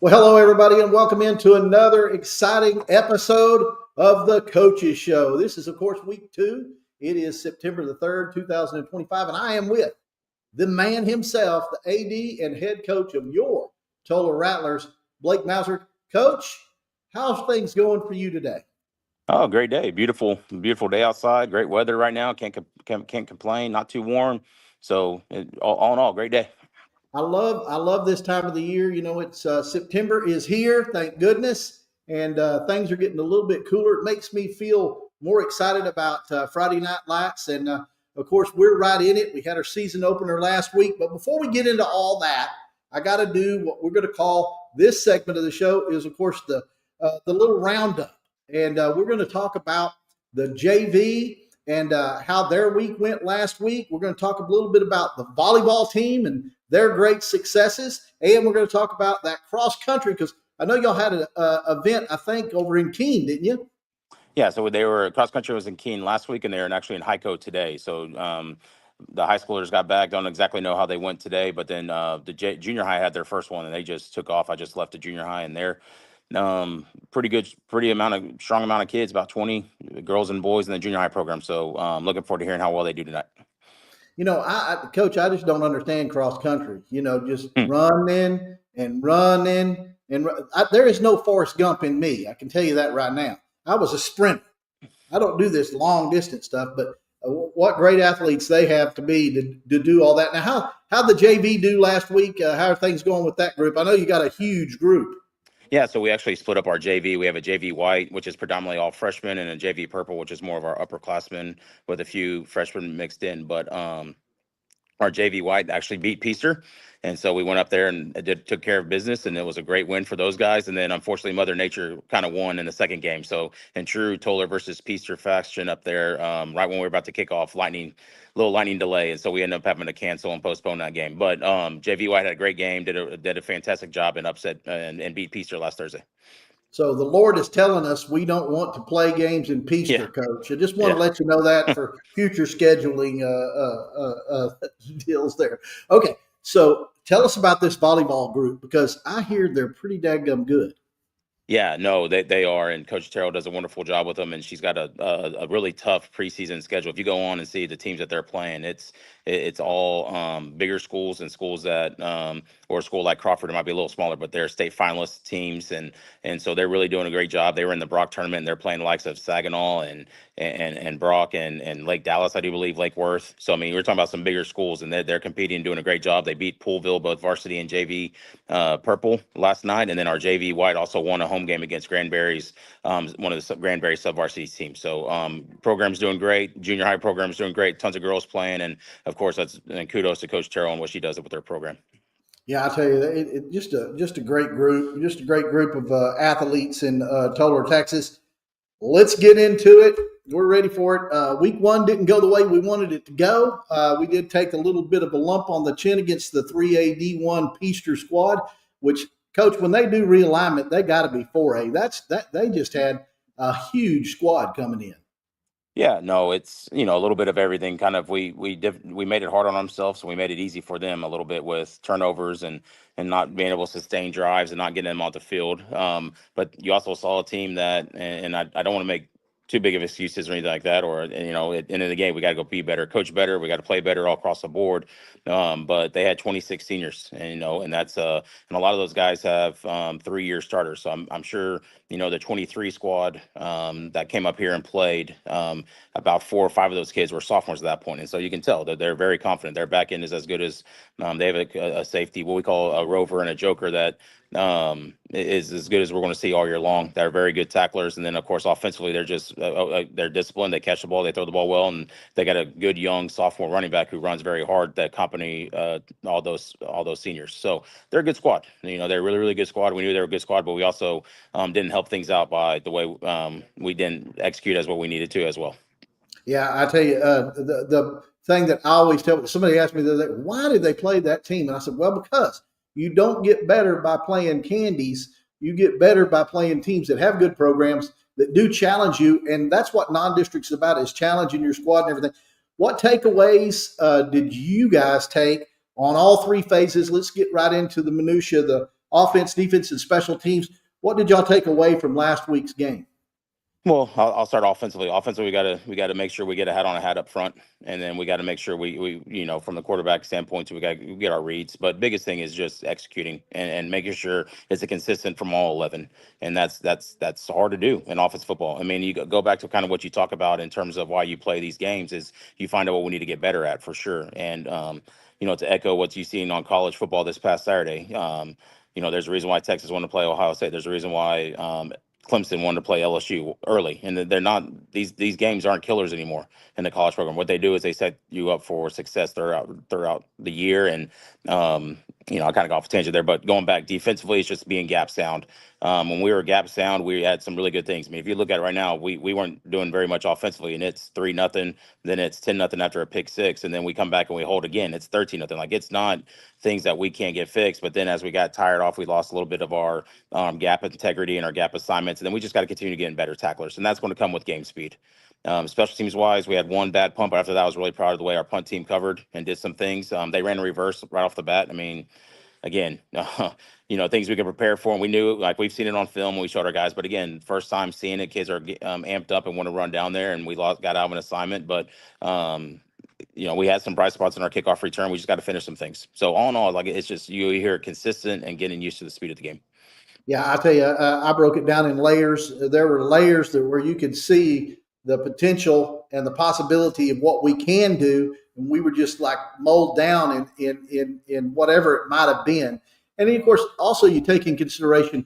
Well, hello, everybody, and welcome into another exciting episode of the Coaches Show. This is, of course, week 2. It is September the 3rd, 2025, and I am with the man himself, the AD and head coach of your Toller Rattlers, Blake Mauser. Coach, how's things going for you today? Oh, great day. Beautiful day outside. Great weather right now. Can't complain. Not too warm. So all in all, great day. I love this time of the year. You know, it's September is here, thank goodness, and things are getting a little bit cooler. It makes me feel more excited about Friday Night Lights, and of course, we're right in it. We had our season opener last week, but before we get into all that, I got to do what we're going to call this segment of the show is, of course, the little roundup, and we're going to talk about the JV and how their week went last week. We're going to talk a little bit about the volleyball team and their great successes, and we're going to talk about that cross country because I know y'all had an event, I think, over in Keene, didn't you? Yeah. So they were cross country was in Keene last week, and they're actually in Hico today. So the high schoolers got back. Don't exactly know how they went today, but then junior high had their first one, and they just took off. I just left the junior high, and they're strong amount of kids, about 20 girls and boys in the junior high program. So looking forward to hearing how well they do tonight. You know, Coach, I just don't understand cross country. You know, just Hmm. running and running there is no Forrest Gump in me. I can tell you that right now. I was a sprinter. I don't do this long distance stuff, but what great athletes they have to be to do all that. Now, how the JV do last week? How are things going with that group? I know you got a huge group. Yeah, so we actually split up our JV. We have a JV white, which is predominantly all freshmen, and a JV purple, which is more of our upperclassmen with a few freshmen mixed in. But our JV white actually beat Peaster, and so we went up there and took care of business, and it was a great win for those guys. And then unfortunately, Mother Nature kind of won in the second game. So in true Toller versus Peaster fashion up there, right when we were about to kick off, little lightning delay, and so we ended up having to cancel and postpone that game. But JV white had a great game, did a fantastic job, and upset and beat Peaster last Thursday. So the Lord is telling us we don't want to play games in Yeah, Peaster, Coach. I just want yeah. to let you know that for future scheduling deals there. Okay, so tell us about this volleyball group because I hear they're pretty daggum good. Yeah, no, they are, and Coach Terrell does a wonderful job with them, and she's got a really tough preseason schedule. If you go on and see the teams that they're playing, it's all bigger schools and schools that or a school like Crawford, it might be a little smaller, but they're state finalist teams, and so they're really doing a great job. They were in the Brock tournament, and they're playing the likes of Saginaw and Brock and Lake Dallas, I do believe, Lake Worth. So I mean, we're talking about some bigger schools, and they're competing, doing a great job. They beat Poolville, both varsity and JV purple last night, and then our JV white also won a home game against Granbury's, one of the Granbury sub-varsity teams. So program's doing great. Junior high program's doing great. Tons of girls playing, and of course and kudos to Coach Terrell and what she does with her program. Yeah, I tell you, just a great group, just a great group of athletes in Toller, Texas. Let's get into it. We're ready for it. Week 1 didn't go the way we wanted it to go. We did take a little bit of a lump on the chin against the 3AD1 Peaster squad, which, Coach, when they do realignment, they got to be 4A. They just had a huge squad coming in. Yeah, no, it's a little bit of everything. Kind of we made it hard on ourselves, so we made it easy for them a little bit with turnovers and not being able to sustain drives and not getting them off the field. But you also saw a team that, and I don't want to make too big of excuses or anything like that. Or at the end of the game, we got to go be better, coach better. We got to play better all across the board. But they had 26 seniors, and that's and a lot of those guys have 3-year starters. So I'm sure the 23 squad that came up here and played. About 4 or 5 of those kids were sophomores at that point, and so you can tell that they're very confident. Their back end is as good as they have a safety, what we call a rover and a joker, that is as good as we're going to see all year long. They're very good tacklers, and then of course offensively they're just they're disciplined. They catch the ball, they throw the ball well, and they got a good young sophomore running back who runs very hard that accompany all those seniors. So they're a good squad. They're a really, really good squad. We knew they were a good squad, but we also didn't help things out by the way we didn't execute as what we needed to as well. Yeah, I tell you, the thing that I always tell somebody asked me the other day, why did they play that team? And I said, well, because you don't get better by playing candies. You get better by playing teams that have good programs that do challenge you, and that's what non-district's about, is challenging your squad and everything. What takeaways did you guys take on all 3 phases? Let's get right into the minutia, offense, defense, and special teams. What did y'all take away from last week's game? Well, I'll start offensively. Offensively, we got to make sure we get a hat on a hat up front, and then we got to make sure we from the quarterback standpoint, we got to get our reads. But biggest thing is just executing and making sure it's a consistent from all 11, and that's hard to do in offense football. I mean, you go back to kind of what you talk about in terms of why you play these games is you find out what we need to get better at for sure, and to echo what you've seen on college football this past Saturday. There's a reason why Texas wanted to play Ohio State. There's a reason why Clemson wanted to play LSU early, and they're not these games aren't killers anymore in the college program. What they do is they set you up for success throughout the year. And I kind of got off a tangent there, but going back defensively, it's just being gap sound. When we were gap sound, we had some really good things. I mean, if you look at it right now, we weren't doing very much offensively, and it's 3-0, then it's 10-0 after a pick six, and then we come back and we hold again. It's 13-0. Like, it's not things that we can't get fixed. But then as we got tired off, we lost a little bit of our gap integrity and our gap assignments, and then we just got to continue getting better tacklers, and that's going to come with game speed. Special teams wise, we had one bad punt, but after that, I was really proud of the way our punt team covered and did some things. They ran a reverse right off the bat. I mean, again, things we could prepare for, and we knew, like, we've seen it on film when we showed our guys. But again, first time seeing it, kids are amped up got to run down there, and we got out of an assignment. But we had some bright spots in our kickoff return. We just got to finish some things. So all in all, like, it's just you hear it consistent and getting used to the speed of the game. Yeah, I tell you, I broke it down in layers. There were layers where you could see the potential and the possibility of what we can do, and we were just like molded down in whatever it might have been. And then, of course, also you take in consideration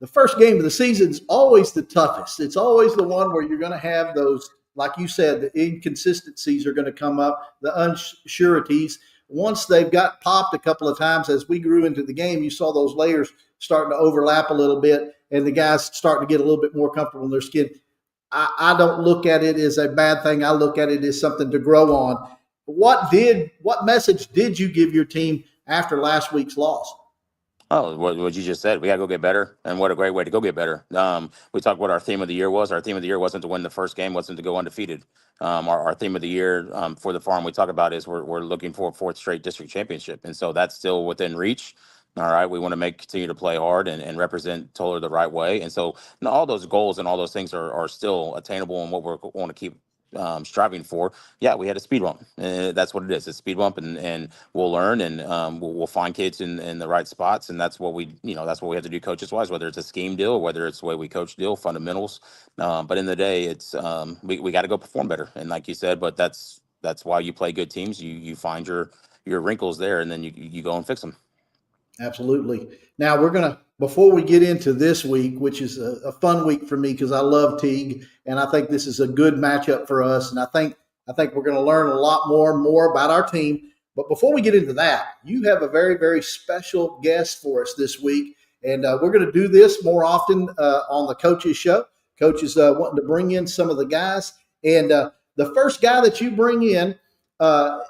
the first game of the season is always the toughest. It's always the one where you're going to have those, like you said, the inconsistencies are going to come up, the unsureties. Once they've got popped a couple of times as we grew into the game, you saw those layers starting to overlap a little bit, and the guys starting to get a little bit more comfortable in their skin. I don't look at it as a bad thing. I look at it as something to grow on. What message did you give your team after last week's loss? Oh, what you just said. We got to go get better, and what a great way to go get better. We talked what our theme of the year was. Our theme of the year wasn't to win the first game, wasn't to go undefeated. Our theme of the year for the farm we talk about is we're looking for a fourth straight district championship, and so that's still within reach. All right, we want to continue to play hard and represent Toller the right way, and so all those goals and all those things are still attainable, and what we want to keep striving for. Yeah, we had a speed bump. That's what it is. It's a speed bump, and we'll learn, and we'll find kids in the right spots, and that's what that's what we have to do coaches wise, whether it's a scheme deal or whether it's the way we coach deal, fundamentals. But in the day, it's we got to go perform better, and like you said, but that's why you play good teams. You find your wrinkles there, and then you go and fix them. Absolutely. Now before we get into this week, which is a fun week for me because I love Teague, and I think this is a good matchup for us, and I think we're going to learn a lot more about our team. But before we get into that, you have a very, very special guest for us this week, and we're going to do this more often on the Coaches Show. Coaches wanting to bring in some of the guys, and the first guy that you bring in, now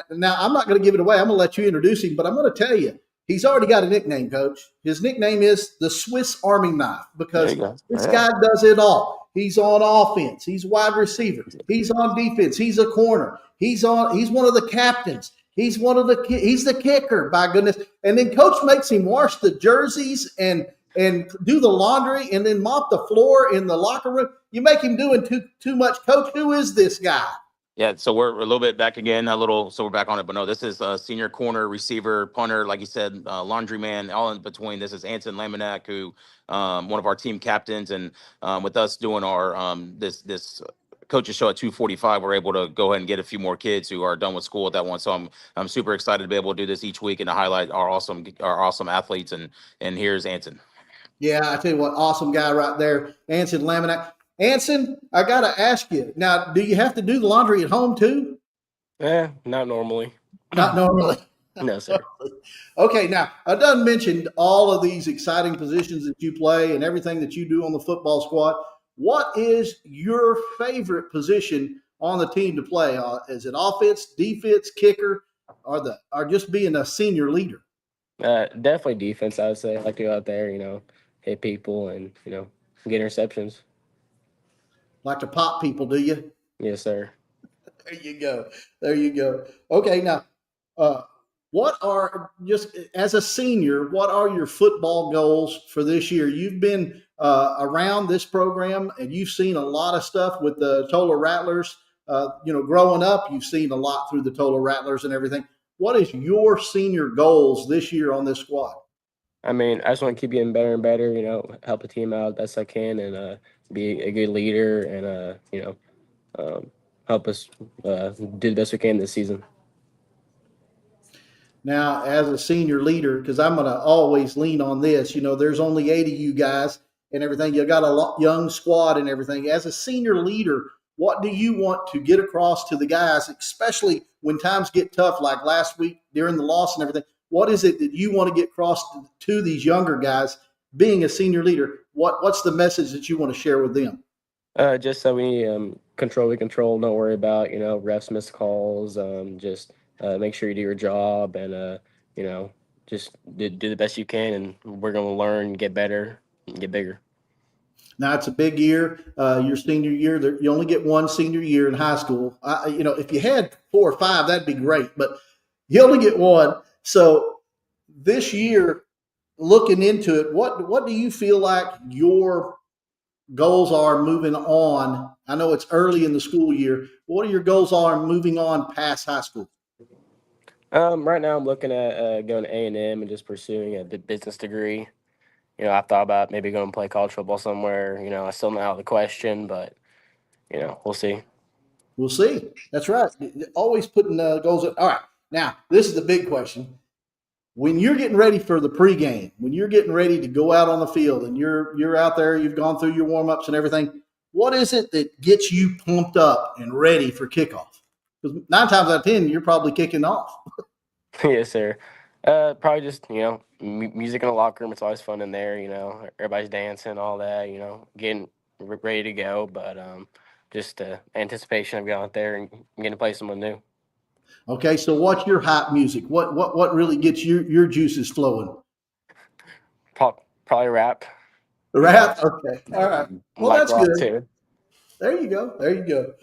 I'm not going to give it away. I'm going to let you introduce him, but I'm going to tell you, he's already got a nickname, Coach. His nickname is the Swiss Army Knife because this guy does it all. He's on offense. He's wide receiver. He's on defense. He's a corner. He's one of the captains. He's the kicker, by goodness. And then Coach makes him wash the jerseys and do the laundry and then mop the floor in the locker room. You make him doing too much, Coach. Who is this guy? Yeah, so we're a little bit back again, so we're back on it. But no, this is a senior corner, receiver, punter, like you said, laundry man, all in between. This is Anson Laminack, who one of our team captains, and with us doing our this coaches show at 2:45, we're able to go ahead and get a few more kids who are done with school at that one. So I'm super excited to be able to do this each week and to highlight our awesome athletes. And here's Anson. Yeah, I tell you what, awesome guy right there, Anson Laminack. Anson, I got to ask you now, do you have to do the laundry at home too? Not normally. Not normally. No, sir. Okay, now I done mentioned all of these exciting positions that you play and everything that you do on the football squad. What is your favorite position on the team to play? Is it offense, defense, kicker, or just being a senior leader? Definitely defense, I would say. I like to go out there, hit people and, get interceptions. Like to pop people, do you? Yes, sir. There you go. Okay, now What are, just as a senior, what are your football goals for this year? You've been around this program and you've seen a lot of stuff with the Toller Rattlers. Growing up, you've seen a lot through the Toller Rattlers and everything. What is your senior goals this year on this squad? I mean, I just want to keep getting better and better. Help the team out best I can, and be a good leader, and help us do the best we can this season. Now, as a senior leader, because I'm going to always lean on this, there's only 80 you guys and everything. You got a young squad and everything. As a senior leader, what do you want to get across to the guys, especially when times get tough, like last week during the loss and everything? What is it that you want to get across to these younger guys, being a senior leader? What's the message that you want to share with them? Just so we control. Don't worry about refs missed calls. Just make sure you do your job, and just do the best you can. And we're gonna learn, get better, and get bigger. Now it's a big year. Your senior year, you only get one senior year in high school. If you had 4 or 5, that'd be great, but you only get one. So this year, looking into it, what do you feel like your goals are moving on? I know it's early in the school year. What are your goals are moving on past high school? Right now I'm looking at going to A&M and just pursuing a business degree. I've thought about maybe going to play college football somewhere. I still not out of the question, but we'll see. We'll see. That's right. Always putting goals in. All right. Now, this is the big question. When you're getting ready for the pregame, when you're getting ready to go out on the field and you're out there, you've gone through your warm-ups and everything, what is it that gets you pumped up and ready for kickoff? Because 9 times out of 10, you're probably kicking off. Yes, sir. Probably just music in the locker room. It's always fun in there. Everybody's dancing, all that. Getting ready to go. But just anticipation of going out there and getting to play someone new. Okay, so what's your hype music? What really gets your juices flowing? Probably rap. Rap? Okay. All right. Well, Like that's rock good. too. There you go. There you go.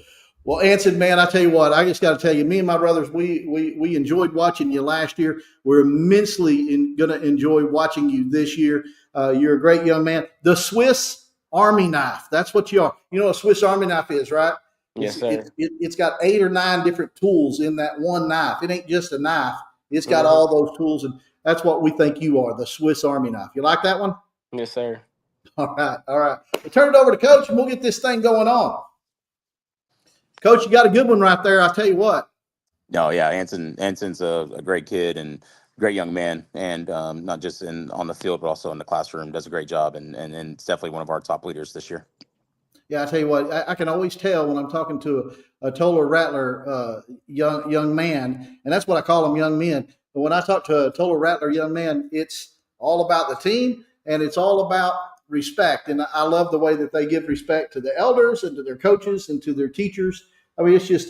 Well, Anson, man, I tell you what, I just got to tell you, me and my brothers, we enjoyed watching you last year. We're immensely going to enjoy watching you this year. You're a great young man. The Swiss Army knife. That's what you are. You know what a Swiss Army knife is, right? Yes, sir. It's got 8 or 9 different tools in that one knife. It ain't just a knife. It's got all those tools, and that's what we think you are, the Swiss Army knife. You like that one? Yes, sir. All right. All right. We'll turn it over to Coach, and we'll get this thing going on. Coach, you got a good one right there. I'll tell you what. No, yeah, Anson's a great kid and great young man, and not just on the field, but also in the classroom. Does a great job, and it's definitely one of our top leaders this year. Yeah, I tell you what, I can always tell when I'm talking to a Toller Rattler young man, and that's what I call them, young men. But when I talk to a Toller Rattler young man, it's all about the team, and it's all about respect. And I love the way that they give respect to the elders and to their coaches and to their teachers. I mean, it's just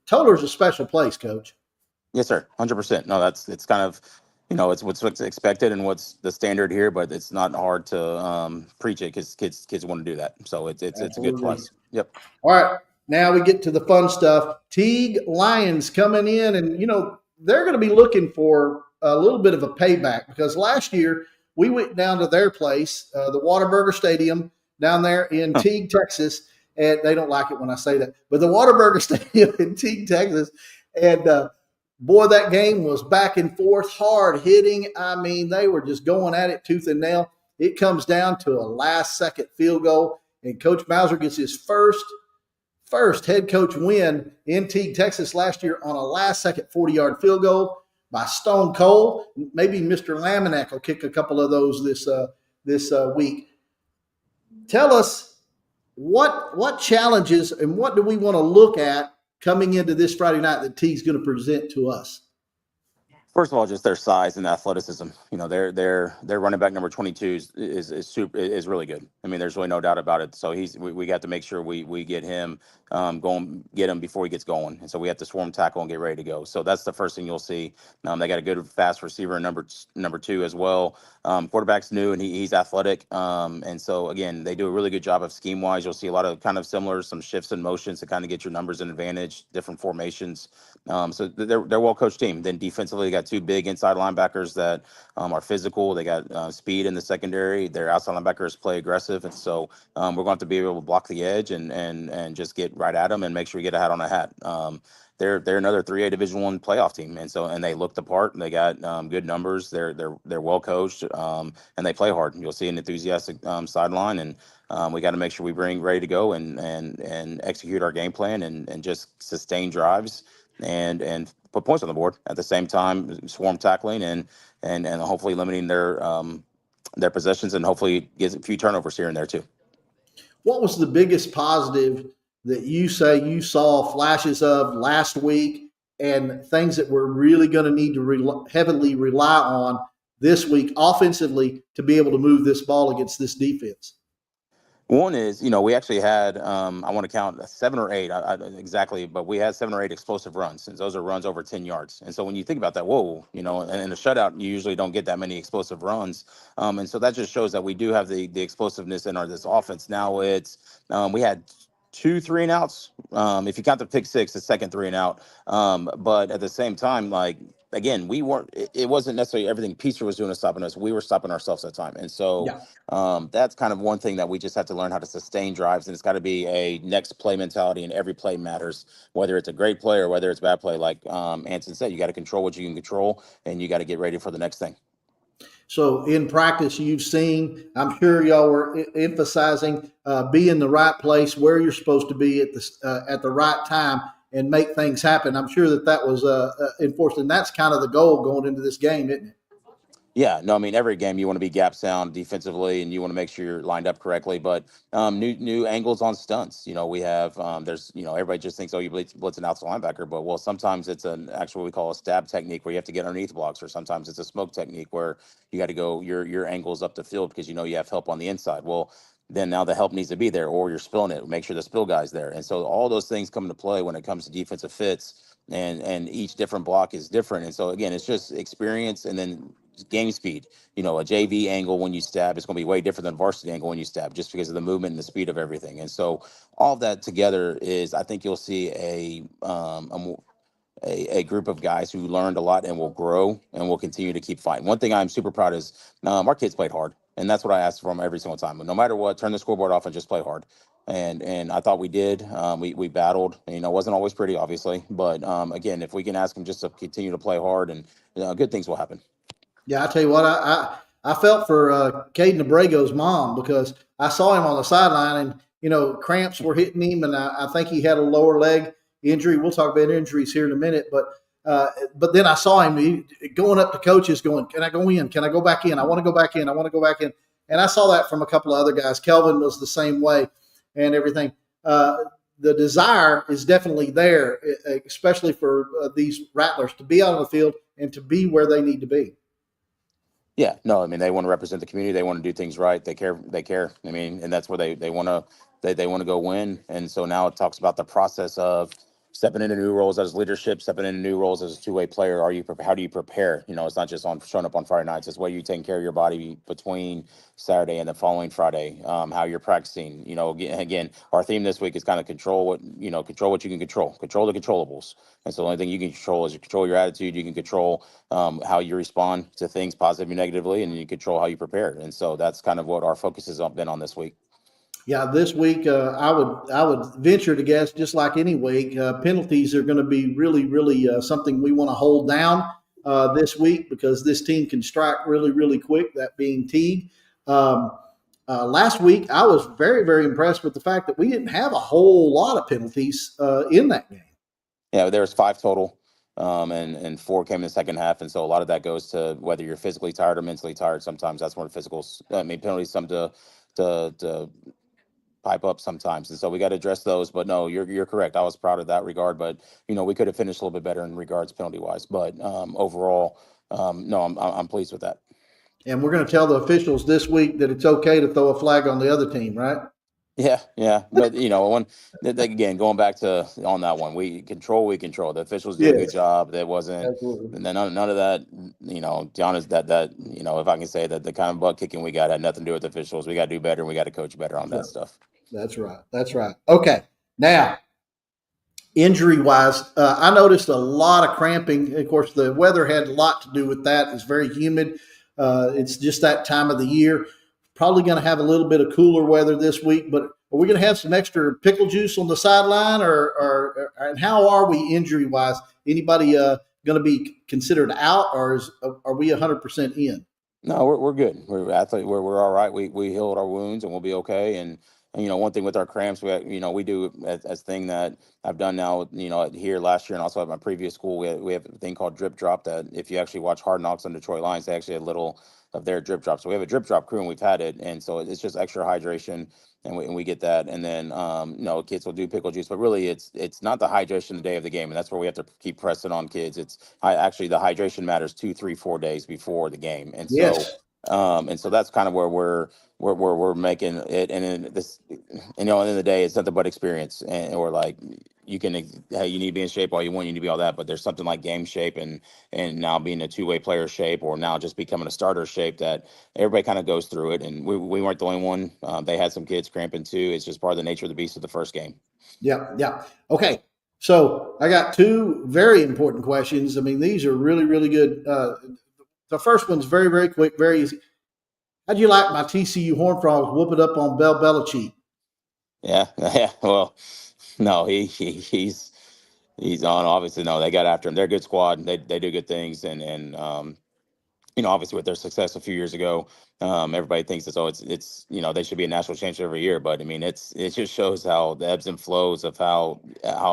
Toller's a special place, Coach. Yes, sir. 100%. No, it's kind of, it's what's expected and what's the standard here, but it's not hard to preach it because kids want to do that. So it's a good place. Yep. All right. Now we get to the fun stuff. Teague Lions coming in, and they're going to be looking for a little bit of a payback because last year we went down to their place, the Whataburger Stadium down there in Teague, Texas. And they don't like it when I say that, but the Whataburger Stadium in Teague, Texas. And boy, that game was back and forth, hard hitting. I mean, they were just going at it tooth and nail. It comes down to a last-second field goal, and Coach Mauser gets his first head coach win in Teague, Texas last year on a last-second 40-yard field goal by Stone Cold. Maybe Mr. Laminack will kick a couple of those this week. Tell us what challenges and what do we want to look at coming into this Friday night that Teague's going to present to us? First of all, just their size and athleticism. Their running back number 22 is really good. I mean, there's really no doubt about it. So we got to make sure we get him get him before he gets going. And so we have to swarm tackle and get ready to go. So that's the first thing you'll see. They got a good fast receiver number 2 as well. Quarterback's new and he's athletic. And so again, they do a really good job of scheme wise. You'll see a lot of kind of similar, some shifts and motions to kind of get your numbers in advantage, different formations. So they're a well coached team. Then defensively, they got two big inside linebackers that are physical. They got speed in the secondary. Their outside linebackers play aggressive, and so we're going to have to be able to block the edge and just get right at them and make sure we get a hat on a hat. They're another 3A Division I playoff team, and they look the part. They got good numbers. They're well coached, and they play hard. You'll see an enthusiastic sideline, and we got to make sure we bring ready to go and execute our game plan and just sustain drives and put points on the board at the same time, swarm tackling and hopefully limiting their possessions and hopefully get a few turnovers here and there too. What was the biggest positive that you say you saw flashes of last week and things that we're really going to need to heavily rely on this week offensively to be able to move this ball against this defense? One is, we actually had, I want to count 7 or 8 exactly, but we had 7 or 8 explosive runs, and those are runs over 10 yards. And so when you think about that, whoa, and in a shutout, you usually don't get that many explosive runs. And so that just shows that we do have the explosiveness in this offense. Now we had 2 3-and-outs. If you count the pick six, the second 3-and-out. But at the same time, again, it wasn't necessarily everything Peaster was doing to stopping us. We were stopping ourselves at the time. And so that's kind of one thing that we just have to learn how to sustain drives. And it's got to be a next play mentality, and every play matters, whether it's a great play or whether it's a bad play. Like Anson said, you got to control what you can control, and you got to get ready for the next thing. So in practice, you've seen, I'm sure y'all were emphasizing be in the right place where you're supposed to be at the right time and make things happen. I'm sure that was enforced, and that's kind of the goal going into this game, isn't it? Yeah, no, I mean, every game you want to be gap sound defensively, and you want to make sure you're lined up correctly. But new angles on stunts. We have there's everybody just thinks, oh, you blitz an outside linebacker, but sometimes it's an actual what we call a stab technique where you have to get underneath blocks, or sometimes it's a smoke technique where you got to go your angles up the field because you have help on the inside. Well, then now the help needs to be there, or you're spilling it. Make sure the spill guy's there, and so all those things come into play when it comes to defensive fits. And each different block is different, and so again, it's just experience and then game speed. A JV angle when you stab is going to be way different than varsity angle when you stab, just because of the movement and the speed of everything. And so all of that together is, I think you'll see a group of guys who learned a lot and will grow and will continue to keep fighting. One thing I'm super proud is our kids played hard, and that's what I ask from every single time. But no matter what, turn the scoreboard off and just play hard. And I thought we did. We battled. It wasn't always pretty, obviously, but again, if we can ask them just to continue to play hard, and good things will happen. Yeah, I tell you what, I felt for Caden Abrego's mom, because I saw him on the sideline, and cramps were hitting him, and I think he had a lower leg injury. We'll talk about injuries here in a minute, but then I saw him going up to coaches, going, "Can I go in? Can I go back in? I want to go back in. I want to go back in." And I saw that from a couple of other guys. Kelvin was the same way, and everything. The desire is definitely there, especially for these Rattlers to be out on the field and to be where they need to be. Yeah, no, I mean, they want to represent the community. They want to do things right. They care. I mean, and that's where they want to they want to go win. And so now it talks about the process of stepping into new roles as leadership, stepping into new roles as a two-way player. How do you prepare? It's not just on showing up on Friday nights. It's what you taking care of your body between Saturday and the following Friday. How you're practicing. Again, our theme this week is kind of control what you can control the controllables. And so the only thing you can control is you control your attitude. You can control how you respond to things positively and negatively, and you control how you prepare. And so that's kind of what our focus has been on this week. Yeah, this week I would venture to guess, just like any week, penalties are going to be really, really something we want to hold down this week, because this team can strike really, really quick. That being Teague. Last week I was very, very impressed with the fact that we didn't have a whole lot of penalties in that game. Yeah, there was 5 total, and 4 came in the second half, and so a lot of that goes to whether you're physically tired or mentally tired. Sometimes that's more physicals. Penalties some to pipe up sometimes, and so we got to address those. But no, you're correct. I was proud of that regard, but we could have finished a little bit better in regards penalty wise. But overall, no, I'm pleased with that. And we're going to tell the officials this week that it's okay to throw a flag on the other team, right? Yeah, but when again, going back to on that one, we control. The officials did a good job. There wasn't, Absolutely. and then none of that. To be honest, that if I can say that the kind of butt kicking we got had nothing to do with the officials. We got to do better, and we got to coach better on that stuff. That's right. Okay, now injury wise, I noticed a lot of cramping. Of course, the weather had a lot to do with that. It's very humid. It's just that time of the year. Probably going to have a little bit of cooler weather this week, but are we going to have some extra pickle juice on the sideline, and how are we injury wise? Anybody going to be considered out, or are we 100% in? No, we're good. We're athlete. We're all right. We healed our wounds and we'll be okay. And one thing with our cramps, we do as thing that I've done now. Here last year and also at my previous school, we have a thing called drip drop. That if you actually watch Hard Knocks on Detroit Lions, they actually had a little of their drip drop. So we have a drip drop crew and we've had it, and so it's just extra hydration. And we get that, and then kids will do pickle juice, but really it's not the hydration the day of the game, and that's where we have to keep pressing on kids. Actually the hydration matters 2, 3, 4 days before the game, Yes. and so that's kind of where we're making it. And then this, at the end of the day, it's nothing but experience, or like hey, you need to be in shape all you want, you need to be all that, but there's something like game shape and now being a two-way player shape, or now just becoming a starter shape, that everybody kind of goes through it. And we weren't the only one. They had some kids cramping too. It's just part of the nature of the beast of the first game. Yeah, yeah. Okay. So I got two very important questions. I mean, these are really, really good. The first one's very, very quick, very easy. How'd you like my TCU Horned Frogs whooping up on Bell Belichick? Yeah, yeah. Well, no, he's on. Obviously, no, they got after him. They're a good squad. They do good things, and obviously with their success a few years ago, everybody thinks it's they should be a national championship every year. But I mean, it just shows how the ebbs and flows of how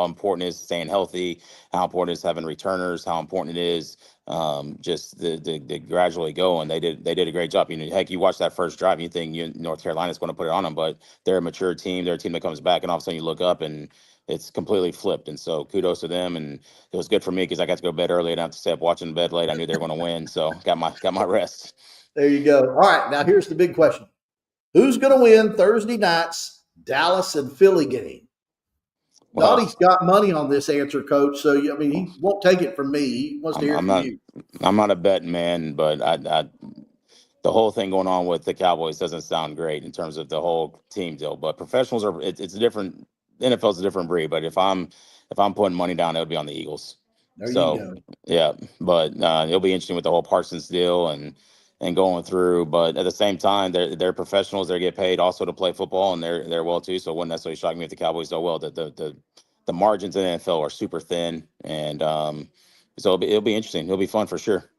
important it is staying healthy, how important it is having returners, how important it is just the gradually go. And they did a great job. Heck, you watch that first drive, you think North Carolina's going to put it on them, but they're a mature team. They're a team that comes back, and all of a sudden you look up and it's completely flipped. And so kudos to them. And it was good for me because I got to go to bed early. I didn't have to stay up watching bed late. I knew they were going to win, so got my rest. There you go. All right. Now here's the big question: who's going to win Thursday night's Dallas and Philly game? Well, Dottie's got money on this answer, Coach. So I mean, he won't take it from me. He wants to I'm, hear it I'm from not you. I'm not a betting man, but I the whole thing going on with the Cowboys doesn't sound great in terms of the whole team deal. But professionals it's a different NFL's a different breed. But if I'm putting money down, it would be on the Eagles. There you So go. yeah, but it'll be interesting with the whole Parsons deal and going through. But at the same time, they're professionals. They get paid also to play football, and they're well too. So it wouldn't necessarily shock me if the Cowboys do well. The margins in the NFL are super thin, and so it'll be interesting. It'll be fun for sure.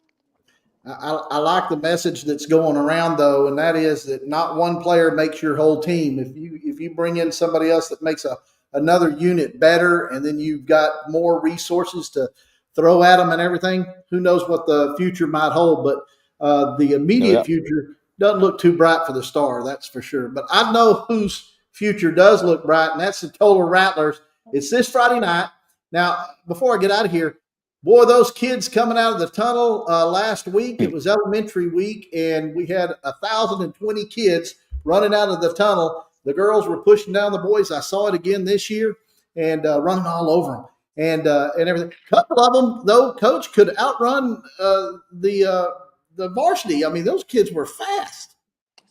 I like the message that's going around though, and that is that not one player makes your whole team. If you bring in somebody else that makes another unit better, and then you've got more resources to throw at them and everything, who knows what the future might hold? But the immediate Yep. future doesn't look too bright for the Star, that's for sure. But I know whose future does look bright, and that's the Total Rattlers. It's this Friday night. Now, before I get out of here, boy, those kids coming out of the tunnel last week, it was elementary week, and we had 1,020 kids running out of the tunnel. The girls were pushing down the boys. I saw it again this year, and running all over them and everything. A couple of them, though, Coach, could outrun the varsity. I mean, those kids were fast.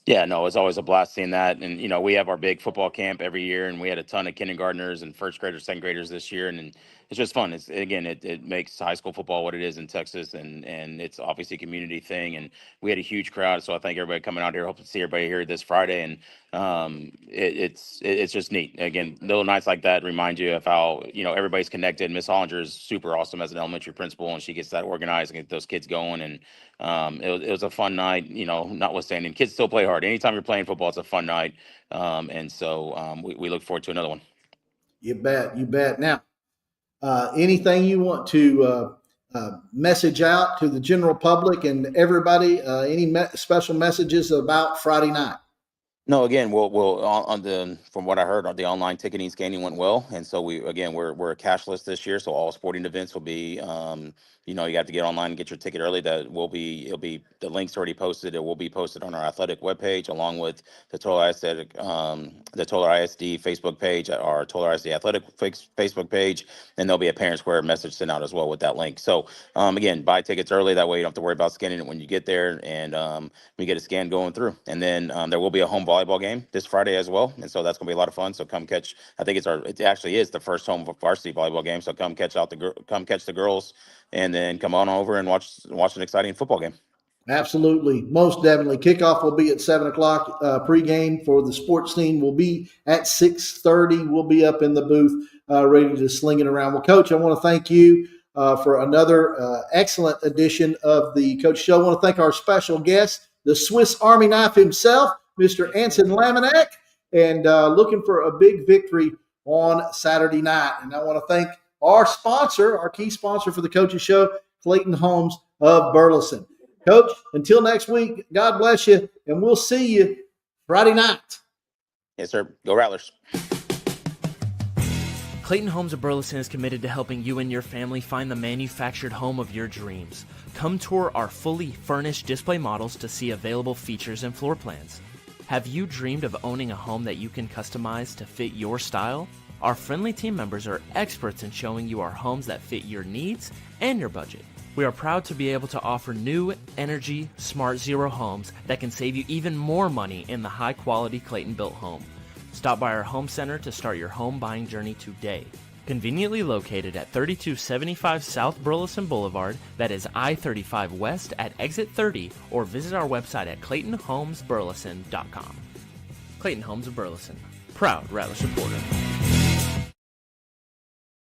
Yeah, no, it's always a blast seeing that. And, we have our big football camp every year, and we had a ton of kindergartners and first graders, second graders this year. And it's just fun. It makes high school football what it is in Texas. And it's obviously a community thing. And we had a huge crowd. So I thank everybody coming out here. Hope to see everybody here this Friday. And it's just neat. Again, little nights like that remind you of how, everybody's connected. Miss Hollinger is super awesome as an elementary principal, and she gets that organized and get those kids going. And it was a fun night, notwithstanding kids still play hard. Anytime you're playing football, it's a fun night. And so we look forward to another one. You bet. You bet. Now, anything you want to message out to the general public and everybody? Any special messages about Friday night? No, again, we'll on the from what I heard, the online ticketing scanning went well, and so we're cashless this year, so all sporting events will be, you have to get online and get your ticket early. It'll be the link's already posted. It will be posted on our athletic webpage along with the Total ISD Facebook page, our Total ISD athletic Facebook page, and there'll be a parent square message sent out as well with that link. So again, buy tickets early. That way you don't have to worry about scanning it when you get there, and we get a scan going through, and then there will be a home volleyball game this Friday as well, and so that's going to be a lot of fun. So come catch. I think it actually is the first home varsity volleyball game. So come catch the girls, and then come on over and watch an exciting football game. Absolutely. Most definitely. Kickoff will be at 7 o'clock. Pregame for the sports team will be at 6:30. We'll be up in the booth ready to sling it around. Well, Coach, I want to thank you for another excellent edition of the Coach Show. I want to thank our special guest, the Swiss Army knife himself, Mr. Anson Lamanek, and looking for a big victory on Saturday night. And I want to thank our sponsor, our key sponsor for the Coaches Show, Clayton Homes of Burleson. Coach, until next week, God bless you, and we'll see you Friday night. Yes, sir. Go Rattlers. Clayton Homes of Burleson is committed to helping you and your family find the manufactured home of your dreams. Come tour our fully furnished display models to see available features and floor plans. Have you dreamed of owning a home that you can customize to fit your style? Our friendly team members are experts in showing you our homes that fit your needs and your budget. We are proud to be able to offer new, energy, smart zero homes that can save you even more money in the high-quality Clayton-built home. Stop by our home center to start your home buying journey today. Conveniently located at 3275 South Burleson Boulevard, that is I-35 West at Exit 30, or visit our website at ClaytonHomesBurleson.com. Clayton Homes of Burleson, proud Rattler supporter.